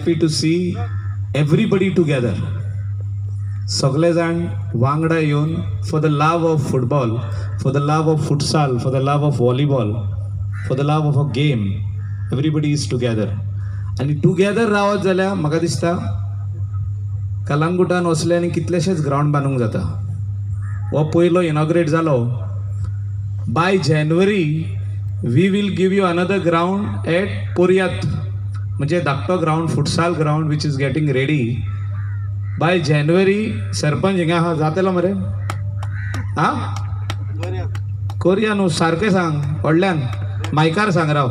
happy to see everybody together. सगळे जाण वांगडा येवन for the love of football, for the love of futsal, for the love of volleyball, for the love of a game, everybody is together. आणि together Rawat जाल्यार म्हाका दिसता कलंगुटान वसले आनी कितलेशेच ग्राउंड बांदूंक जाता. हो पयलो इनॉग्रेट जालो. बाय जानेवारी we will give you another ground at पोरयात, म्हणजे धाकटो ground, futsal ground which is getting ready. By जानेवारी सरपंच हिंगा आहा, जातलो मरे? हा कोरया न्हू, सारकें सांग, व्हडल्यान मायकार सांग राव.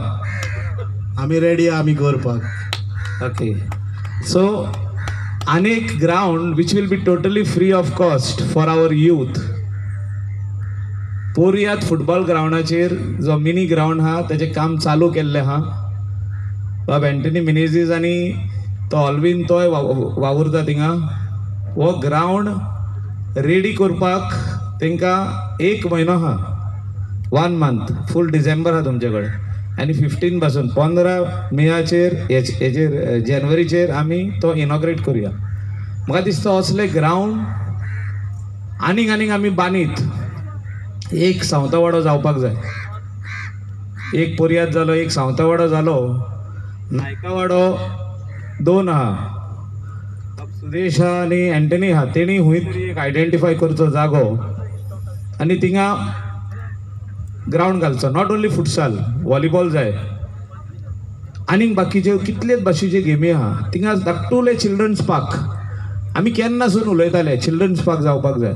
आमी रेडी आमी करपाक. ओके, सो अनेक ground which will be totally free of cost for our youth. पोरयात फुटबॉल ग्राउंडाचेर जो मिनी ग्राउंड हा तेजें काम चालू केल्लें हा. बाब एंटनी मिनेझीस आनी तो ऑल्विन तोय वावुरता थिंगा. हो ग्राउंड रेडी करपाक तांकां 1 म्हयनो हा, 1 मंथ, फूल डिसेंबर हा तुमचे कडेन. आनी 15 पासून 15 मेयाचेर हेचेर जानेवारीचेर आमी तो इनॉग्रेट करुया. म्हाका दिसता असले ग्राउंड आनीक आमी बांदीत. एक सावंतवाडो जावपाक जाय. एक पोरयात जालो, एक सावंतवाडो जालो, नायकावाडो 2 आहा. सुदेश आहा आनी एंटनी आहा, तेणी हूंय तरी एक आयडेंटिफाय करचो जागो आनी थिंगा ग्राउंड घालचो. नॉट ओन्ली फुटसाल, वॉलीबॉल जाय आनीक बाकीच्यो कितलेच भाशेच्यो गेमी आहा. थिंगा धाकटुले चिल्ड्रन्स पार्क. आमी केन्नासून उलयताले चिल्ड्रन्स पार्क जावपाक जाय.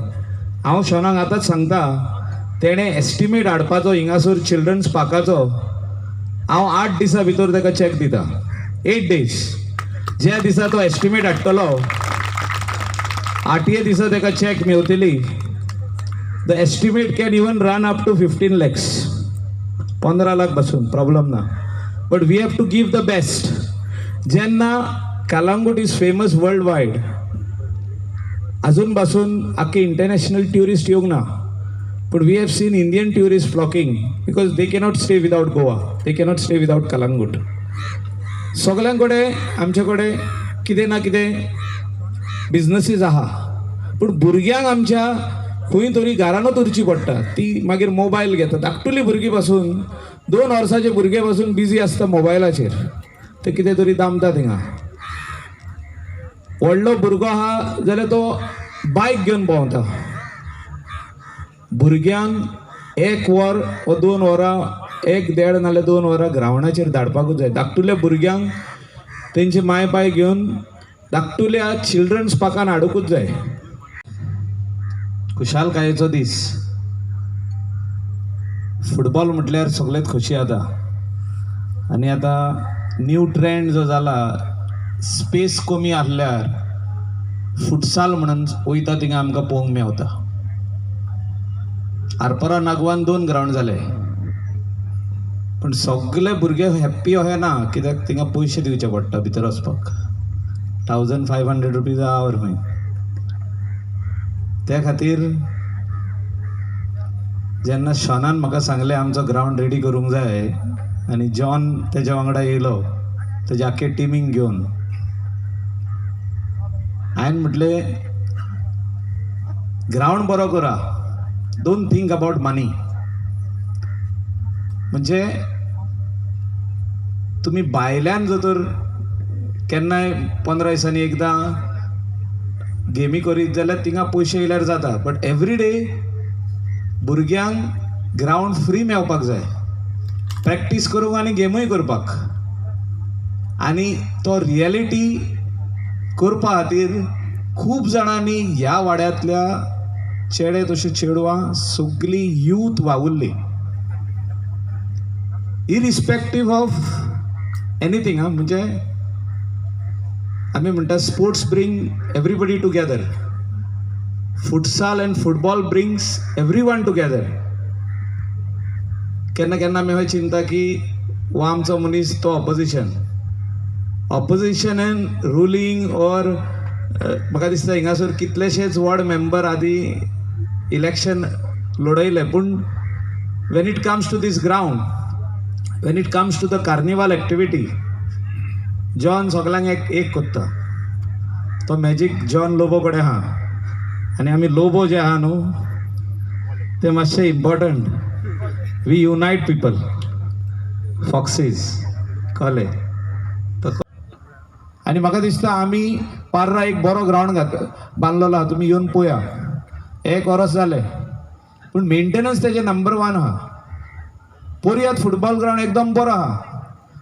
हांव शॉनाक आतांच सांगता, तेणें एस्टिमेट हाडपाचो हिंगासर चिल्ड्रन्स पार्काचो. हांव 8 दिसां भितर ताका चॅक दिता, 8 days. ज्या दिसा तो एस्टिमेट हाडटलो 8 दिसा ताका चॅक मेवतली. The estimate can even run up to 15 lakhs, 15 lakh पासून प्रॉब्लम ना. But we have to give the best. जेन्ना Calangute is famous world wide, अजून पासून आख्खे इंटरनॅशनल ट्युरिस्ट येवंक ना. But we have seen Indian tourist flocking because they cannot stay without Goa, they cannot stay without Calangute. सगळ्यां कडेन आमचे कडेन कितें ना कितें बिजनसीस आहा, पूण भुरग्यांक आमच्या खंय तरी घरानूच उरची पडटा. ती मागीर मोबायल घेता. धाकटुली भुरगीं पासून 2 वर्साचे भुरगे पासून बिजी आसता मोबायलाचेर. ते कितें तरी दामता थिंगा. व्हडलो भुरगो आहा जाल्यार तो बायक घेवन भोंवता. भुरग्यांक 1 वर वा 2 वरां, 1.5 नाल्यार 2 वरां ग्राउंडाचेर धाडपाकूच जाय. धाकटुल्या भुरग्यांक तेंचे माय पाय घेवन धाकटुल्या चिल्ड्रन्स पार्कान हाडूंकूच जाय. खुशालकायेचो दीस. फुटबॉल म्हटल्यार सगळेच खोशी जाता. आनी आतां न्यू ट्रेंड जो जाला, स्पेस कमी आसल्यार फुटसाल म्हणून वयता थिंगा आमकां पळोवंक मेवता. आरपरा नागवान 2 ग्राउंड जाले, पूण सगळे भुरगे हॅप्पी अशें ना, कित्याक थिंगा पयशे दिवचे पडटा भितर वचपाक. 1500 रुपीज आवर खंय. त्या खातीर जेन्ना शॉनान म्हाका सांगलें आमचो ग्राउंड रेडी करूंक जाय आनी जॉन तेज्या वांगडा येयलो तेज्या आख्खे टिमींक घेवन, हांवें म्हटलें ग्राउंड बरो करा, डोंट थिंक अबाउट मनी. म्हणजे तुमी भायल्यान जर तर केन्नाय 15 दिसांनी एकदां गेमी करीत जाल्यार थिंगा पयशे येयल्यार जाता. बट एवरी डे भुरग्यांक ग्राउंड फ्री मेवपाक जाय, प्रॅक्टीस करूंक आनी गेमूय करपाक. आनी तो रियलिटी करपा खातीर खूब जाणांनी ह्या वाड्यांतल्या चेडे तशें चेडवां सगळीं यूथ वावुरली, इरिस्पेक्टीव ऑफ एनीथींग. म्हणजे आमी म्हणटा sports bring everybody together. Futsal end football brings everyone together. केन्ना केन्ना आमी अशें चिंता की हो आमचो मनीस तो ऑपोजिशन एंड रुलींग ऑर म्हाका दिसता हिंगासर कितलेशेच वॉर्ड मेंबर आदी इलेक्शन लढयले. पूण when it comes to this ground, when it comes to the carnival activity, John सगळ्यांक एक एक कोत्ता तो मॅजीक जॉन लोबो कडेन आहा आनी आमी लोबो जे आहा न्हू ते मातशे इम्पॉर्टंट वी युनायट पीपल फॉक्सीज कळ्ळें आनी म्हाका दिसता आमी पार्रा एक बरो ग्रावंड बांदलेलो आहा तुमी येवन पळया 1 वर्स जालें पूण मेंटेनन्स तेजे नंबर 1 आहा पोरयात फुटबॉल ग्रावंड एकदम बरो आहा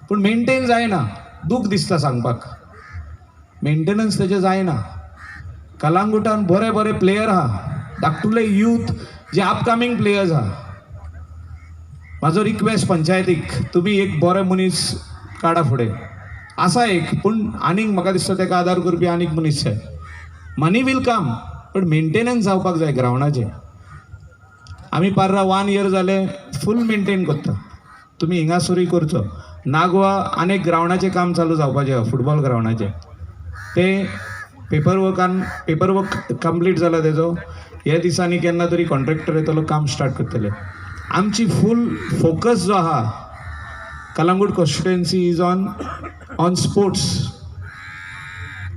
पूण मेंटेन जायना दूख दिसता सांगपाक मेंटेनन्स तेजे जायना कलांगुटान बरे बरे प्लेयर आहा धाकटुले यूथ जे अपकमिंग प्लेयर्स आहा म्हाजो रिक्वेस्ट पंचायतीक तुमी एक बरे मनीस काडा फुडें आसा एक पूण आनीक म्हाका दिसता तेका आदार करपी आनीक मनीस जाय मनी वील कम पण मेंटेनन्स जावपाक जाय ग्रावंडाचें आमी पार्रा 1 इयर जालें फूल मेंटेन करता तुमी हिंगासरूय करचो नागवा आनीक ग्रावंडाचें काम चालू जावपाचें आहा फुटबॉल ग्रावंडाचें तें पेपरवर्क कंप्लीट जाला तेजो ह्या दिसांनी केन्ना तरी कॉन्ट्रॅक्टर येतलो काम स्टार्ट करतले आमची फूल फोकस जो आहा Calangute constituency is on sports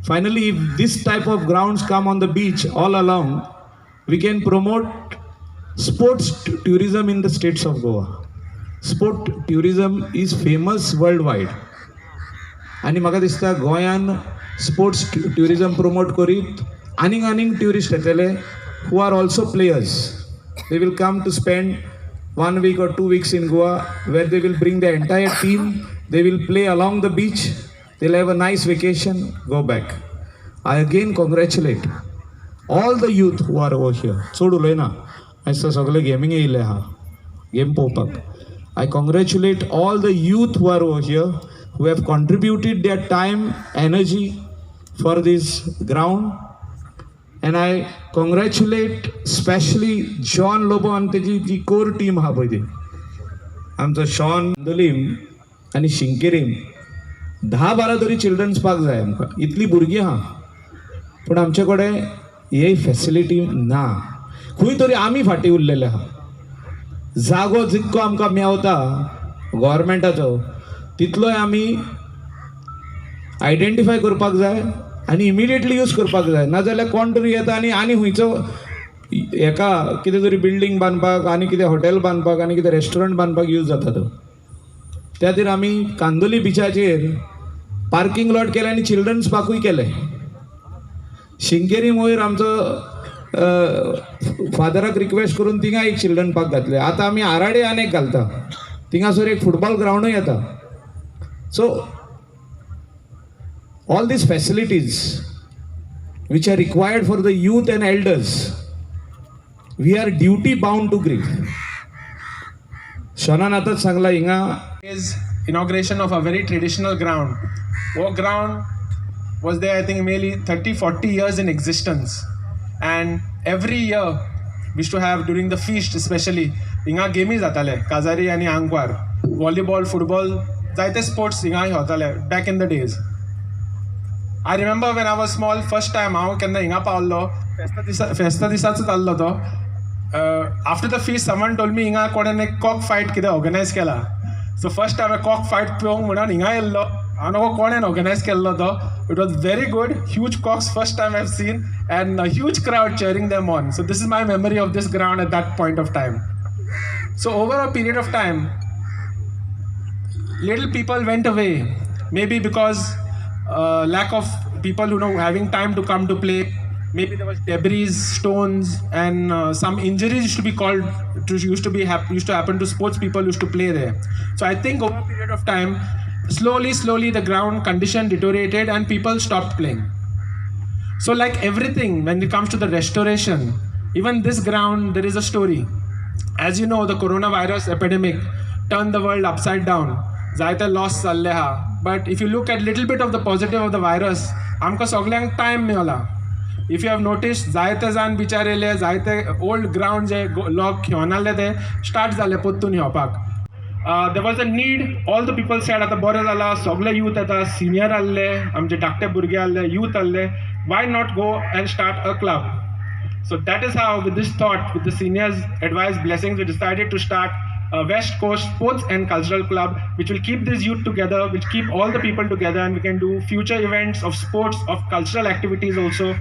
finally if this type of grounds come on the beach all along we can promote sports tourism in the states of Goa sport tourism is famous worldwide आणि म्हाका दिसता गोंयान sports tourism promote करीत आनीक tourist येतले who are also players they will come to spend 1 week or 2 weeks in Goa where they will bring the entire team they will play along the beach they'll have a nice vacation go back I again congratulate all the youth who are over here सोड उलयना आयज सगळे gaming येयले आहा game पळोवपाक I congratulate all the youth who are over here who have contributed their time energy for this ground and I congratulate especially John Lobo and तेजी जी core team आहा पळय ती आमचो शॉन दलीम आनी शिंकेरीम 10-12 तरी चिल्ड्रन्स पार्क जाय आमकां इतली भुरगीं आहा पूण आमचे कडेन हे फॅसिलिटी ना खंय तरी आमी फाटीं उरलेले आहा जागो जितको आमकां मेवता गव्हर्मेंटाचो तितलोय आमी आयडेंटिफाय करपाक जाय आनी इमिडिएटली यूज करपाक जाय नाजाल्यार कोण तरी येता आनी खंयचो हेका कितें तरी बिल्डींग बांदपाक आनी कितें हॉटेल बांदपाक आनी कितें रेस्टॉरंट बांदपाक यूज जाता तो त्या खातीर आमी कांदोली बिचाचेर पार्किंग लॉट केलें आनी चिल्ड्रन्स पार्कूय केलें शिंकेरी वयर आमचो फादराक रिक्वेस्ट करून थिंगा एक चिल्ड्रन पार्क घातले आतां आमी आराडे आनेक घालता थिंगासर एक फुटबॉल ग्रावंडूय येता so all these facilities which are required for the youth and elders we are duty bound to give शनान आताच सांगला हिंगा is inauguration of a very traditional ground. Our ground was there, I think, maybe 30-40 years in existence. And every year, we used to have, during the feast especially, inga games zatale, Kazari and Angwar, volleyball, football, zaite sports inga hotale, back in the days. I remember when I was small, first time I was inga paullo, festa disatsu tallo to. After the feast, someone told me inga kodane cock fight kida organize kela. So first time a cock fight pyong munan inga yello. I know kodane organize kello to. It was very good. Huge cocks first time I've seen and a huge crowd cheering them on. So this is my memory of this ground at that point of time. So over a period of time, little people went away. Maybe because lack of people having time to come to play. Maybe there was debris, stones, and some injuries used to happen to sports people used to play there. So I think over a period of time, slowly the ground condition deteriorated and people stopped playing. So like everything, when it comes to the restoration, even this ground, there is a story. As you know, the coronavirus epidemic turned the world upside down. Zaita lost salleha. But if you look at little bit of the positive of the virus, amka soglang time meola. If you have noticed, जायते जाण बिचारेले जायते old ground जे लोक घेवनाले ते start जाले पोत्तून येवपाक. There was a need, all the people said आता बरें जाला सगळे youth येता senior आसले आमचे धाकटे भुरगे आसले youth आसले why not go and start a club. So that is how with this thought with the seniors advice blessings we decided to start West Coast Sports and Cultural Club, which will keep this youth together, which keep all the people together, and we can do future events of sports, of cultural activities also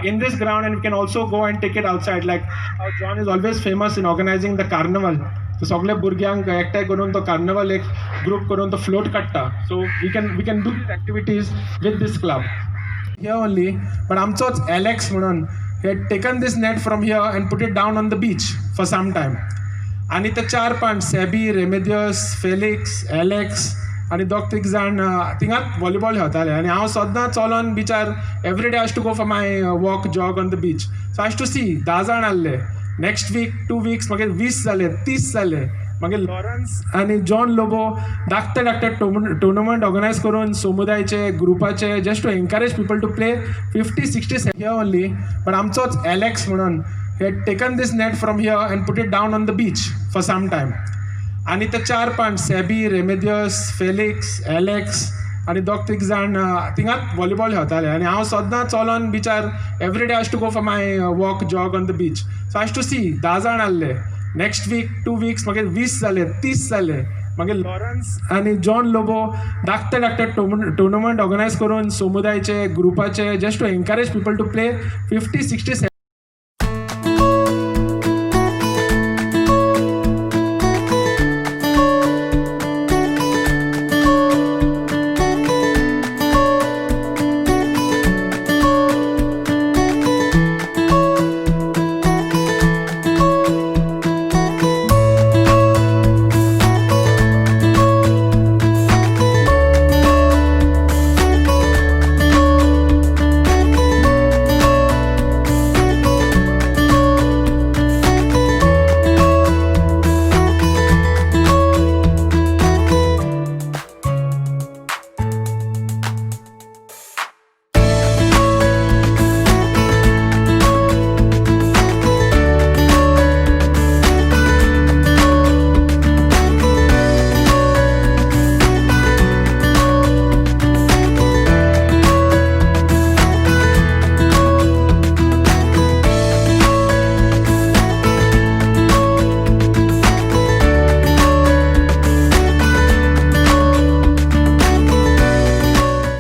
in this ground, and we can also go and take it outside. Like how John is always famous in organizing the carnival. So सगळे भुरग्यांक एकठांय करून तो carnival एक group करून तो float काडटा. So we can do these activities with this club. Here only, but आमचोच Alex म्हणून he had taken this net from here and put it down on the beach for some time. आणि ते 4-5 SEBI, रेमेदियस, Felix, Alex आणि दोग तीग जाण थिंगात volleyball खेळटाले. आनी हांव सद्दां चलोन बिचार every day has to go for my walk jog on the beach. So has to see 10 जाण आहले. नेक्स्ट वीक 2 weeks मागीर 20 जाले, 30 जाले. मागीर लॉरन्स आनी जॉन लोबो धाकटे टुर्नामेंट ऑर्गनायज करून समुदायाचे ग्रुपाचे just to encourage people to play 50-60 here only. But आमचोच एलेक्स म्हणून he had taken this net from here and put it down on the beach for some time. आणि ते 4-5 SEBI, रेमेदियस, Felix, Alex आणि दोग तीग जाण थिंगात व्हॉलीबॉल खेळटाले. आनी हांव सद्दां चलोन बिचार every day has to go for my walk jog on the beach. So has to see 10 जाण आहले. नेक्स्ट वीक 2 weeks मागीर 20 जाले, 30 जाले. मागीर लॉरन्स आनी जॉन लोबो धाकटे टुर्नामेंट ऑर्गनायज करून समुदायाचे ग्रुपाचे just to encourage people to play 50-60